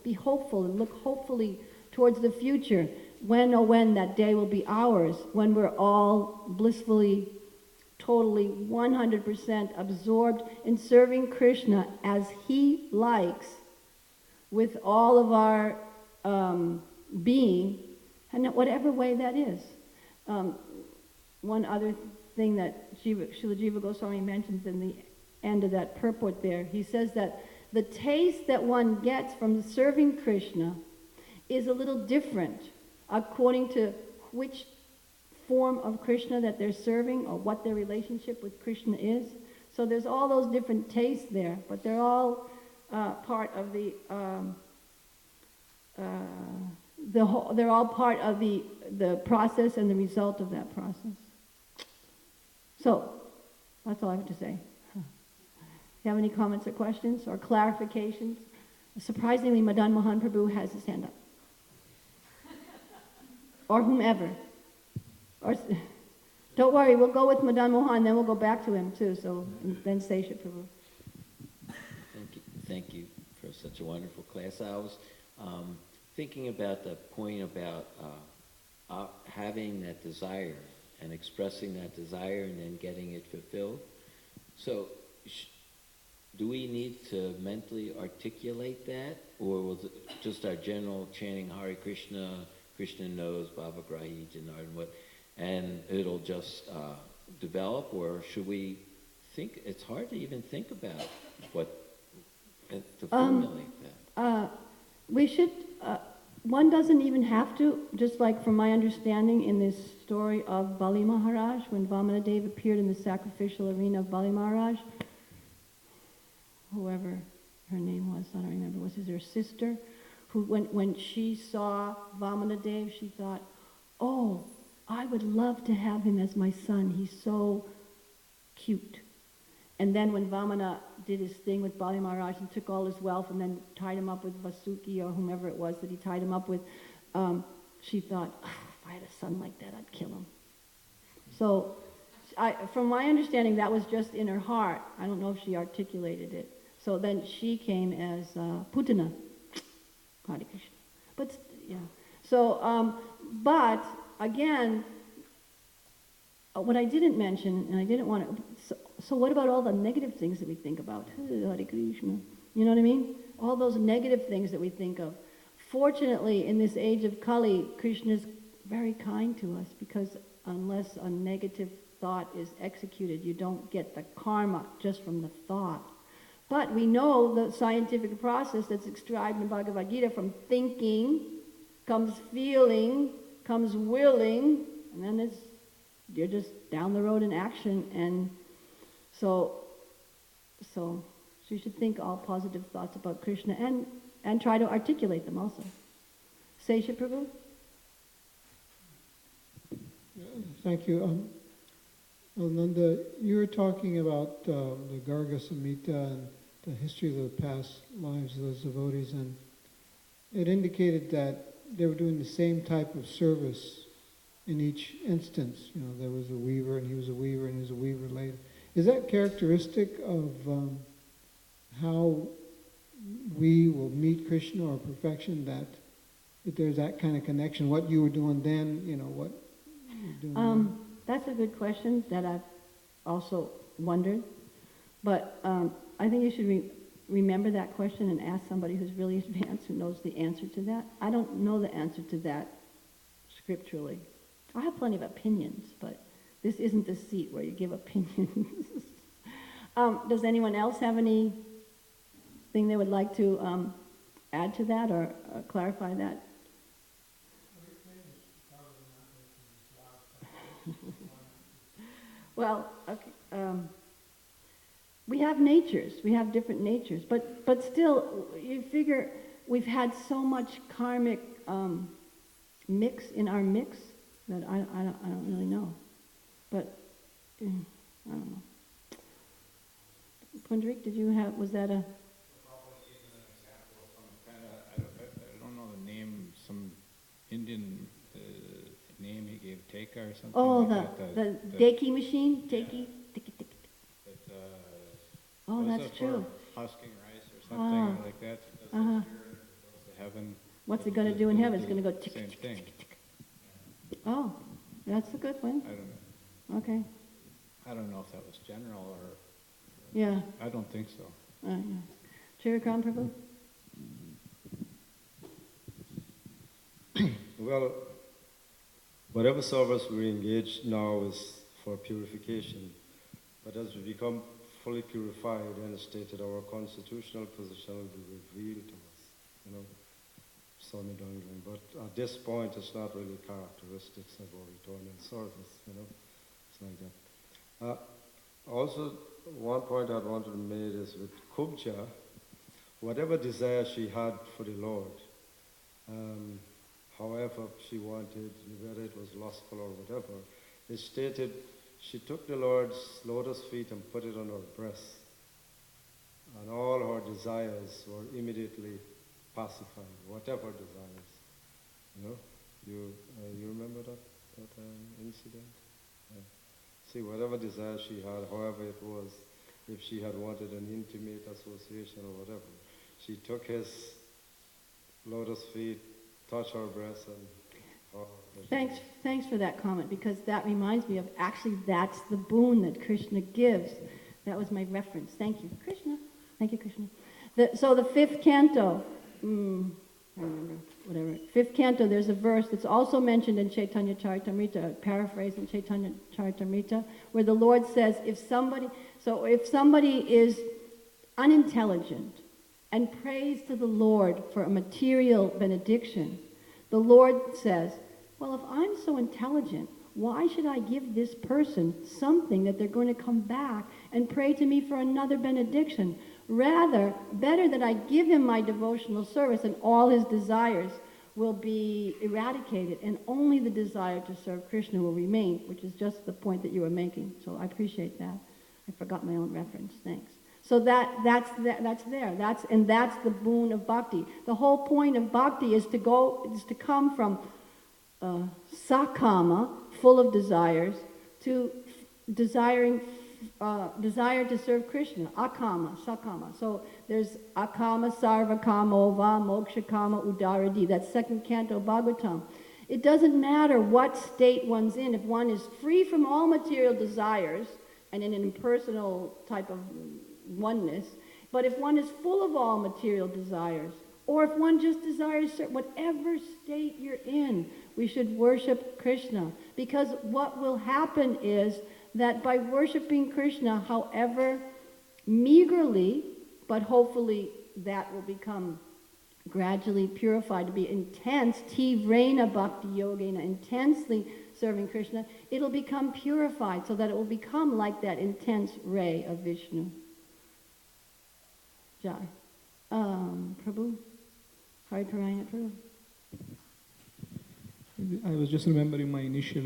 D: be hopeful and look hopefully towards the future. When that day will be ours, when we're all blissfully, totally, 100% absorbed in serving Krishna as he likes, with all of our being, and whatever way that is. One other thing that Srila Jiva Goswami mentions in the end of that purport there. He says that the taste that one gets from serving Krishna is a little different according to which form of Krishna that they're serving or what their relationship with Krishna is. So there's all those different tastes there, but they're all part of they're all part of the process and the result of that process. So that's all I have to say. You have any comments or questions or clarifications? Surprisingly, Madan Mohan Prabhu has his hand up. Or whomever. Or, don't worry, we'll go with Madan Mohan, then we'll go back to him too. So then Sesha Prabhu.
F: Thank you for such a wonderful class. I was thinking about the point about having that desire and expressing that desire and then getting it fulfilled. So do we need to mentally articulate that, or was it just our general chanting Hare Krishna, Krishna knows, Baba Grahi, Janardhan, what, and it'll just develop, or should we think, it's hard to even think about what, to formulate that.
D: We should, one doesn't even have to, just like from my understanding in this story of Bali Maharaj, when Vamana Dev appeared in the sacrificial arena of Bali Maharaj, whoever her name was, I don't remember, was it her sister, who when she saw Vamana Dev, she thought, oh, I would love to have him as my son, he's so cute. And then when Vamana did his thing with Bali Maharaj and took all his wealth and then tied him up with Vasuki or whomever it was that he tied him up with, she thought, oh, if I had a son like that, I'd kill him. So from my understanding, that was just in her heart. I don't know if she articulated it. So then she came as Putana, Hare Krishna. But, yeah. So, but, again, what I didn't mention, and I didn't want to, so what about all the negative things that we think about? Hare Krishna. You know what I mean? All those negative things that we think of. Fortunately, in this age of Kali, Krishna is very kind to us, because unless a negative thought is executed, you don't get the karma just from the thought. But we know the scientific process that's described in the Bhagavad Gita, from thinking, comes feeling, comes willing, and then you're just down the road in action. And so you should think all positive thoughts about Krishna and try to articulate them also. Sesha Prabhu?
A: Thank you. Nanda, you were talking about the Garga Samhita and the history of the past lives of those devotees, and it indicated that they were doing the same type of service in each instance. You know, there was a weaver, and he was a weaver, and he was a weaver later. Is that characteristic of how we will meet Krishna or perfection, that there's that kind of connection? What you were doing then, you know, what you're doing now?
D: That's a good question that I've also wondered. But I think you should remember that question and ask somebody who's really advanced, who knows the answer to that. I don't know the answer to that scripturally. I have plenty of opinions, but this isn't the seat where you give opinions. Does anyone else have anything they would like to add to that or clarify that? Well, okay, we have natures. We have different natures, but still, you figure we've had so much karmic mix in our mix that I don't really know. But I don't know. Pundarik, was that a?
G: I don't know the name, some Indian name he gave, Teka or something.
D: Oh,
G: like
D: the Deki machine? Deki? Oh,
G: was
D: that's true.
G: Husking rice or something like that. It goes to heaven.
D: What's it going to do in heaven? It's going to go tick,
G: same
D: tick,
G: thing.
D: tick, tick, tick. Oh, that's a good one.
G: I don't know.
D: Okay.
G: I don't know if that was general or.
D: Yeah.
G: I don't think so.
D: Yeah. Chirikam Prabhu?
H: Well, whatever service we engage now is for purification. But as we become fully purified and stated our constitutional position will be revealed to us, you know. Swami Dangling. But at this point, it's not really characteristics of our returning service, you know. It's like that. Also, one point I wanted to make is with Kubja, whatever desire she had for the Lord, however she wanted, whether it was lustful or whatever, it stated she took the Lord's lotus feet and put it on her breast, and all her desires were immediately pacified, whatever desires. You know, you remember that incident? Yeah. See, whatever desire she had, however it was, if she had wanted an intimate association or whatever, she took his lotus feet, touched her breast, and
D: Thanks for that comment, because that reminds me of, actually, that's the boon that Krishna gives. That was my reference. Thank you, Krishna. Thank you, Krishna. So the fifth canto, I remember, whatever. Fifth canto, there's a verse that's also mentioned in Chaitanya Charitamrita, paraphrasing Chaitanya Charitamrita, where the Lord says, if somebody is unintelligent and prays to the Lord for a material benediction, the Lord says, well, if I'm so intelligent, why should I give this person something that they're going to come back and pray to me for another benediction? Rather, better that I give him my devotional service and all his desires will be eradicated and only the desire to serve Krishna will remain, which is just the point that you were making. So I appreciate that. I forgot my own reference. Thanks. So that's there. That's the boon of bhakti. The whole point of bhakti is to come from sakama, full of desires, to desire to serve Krishna, akama, sakama. So there's akama, sarvakama, va, mokshakama, udaradi. That's second canto Bhagavatam. It doesn't matter what state one's in. If one is free from all material desires and in an impersonal type of oneness, but if one is full of all material desires, or if one just desires, whatever state you're in, we should worship Krishna. Because what will happen is that by worshiping Krishna, however meagerly, but hopefully that will become gradually purified to be intense, tivrena bhakti yogena, intensely serving Krishna, it'll become purified so that it will become like that intense ray of Vishnu. Jai. Prabhu? Hari Parayana Prabhu.
I: I was just remembering my initial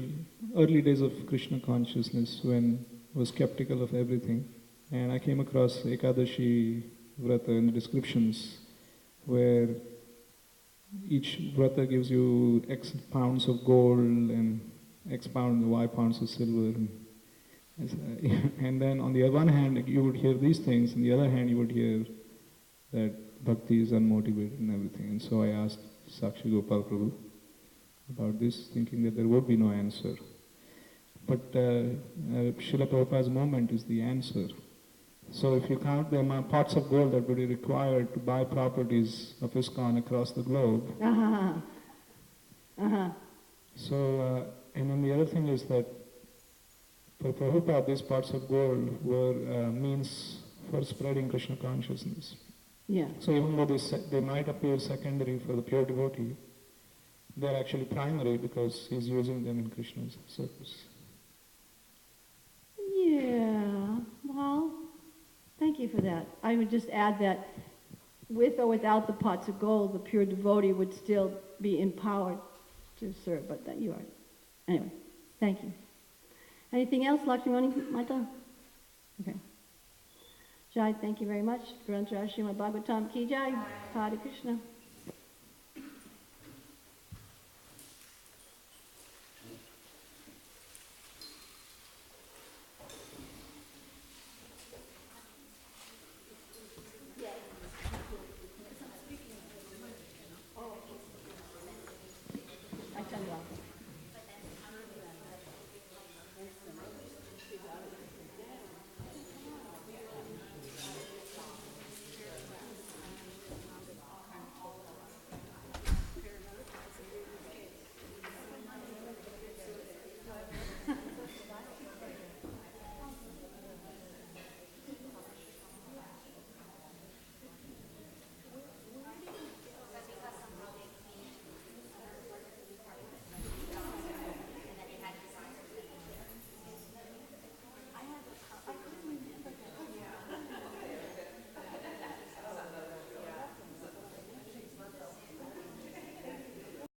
I: early days of Krishna consciousness when I was skeptical of everything. And I came across Ekadashi Vrata in the descriptions where each Vrata gives you X pounds of gold and X pounds, Y pounds of silver. And then on the one hand, you would hear these things, on the other hand, you would hear that bhakti is unmotivated and everything. And so I asked Sakshi Gopal Prabhu about this, thinking that there would be no answer. But Srila Prabhupada's moment is the answer. So if you count the amount pots of gold that would be required to buy properties of ISKCON across the globe. So, and then the other thing is that for Prabhupada, these pots of gold were means for spreading Krishna consciousness.
D: Yeah.
I: So even though they might appear secondary for the pure devotee, they're actually primary because he's using them in Krishna's service.
D: Yeah, well, thank you for that. I would just add that with or without the pots of gold, the pure devotee would still be empowered to serve, but that you are. Anyway, thank you. Anything else, Lakshmani Mata? Okay. Jai, thank you very much. Grantha Srimad Bhagavatam ki jai. Hare Krishna.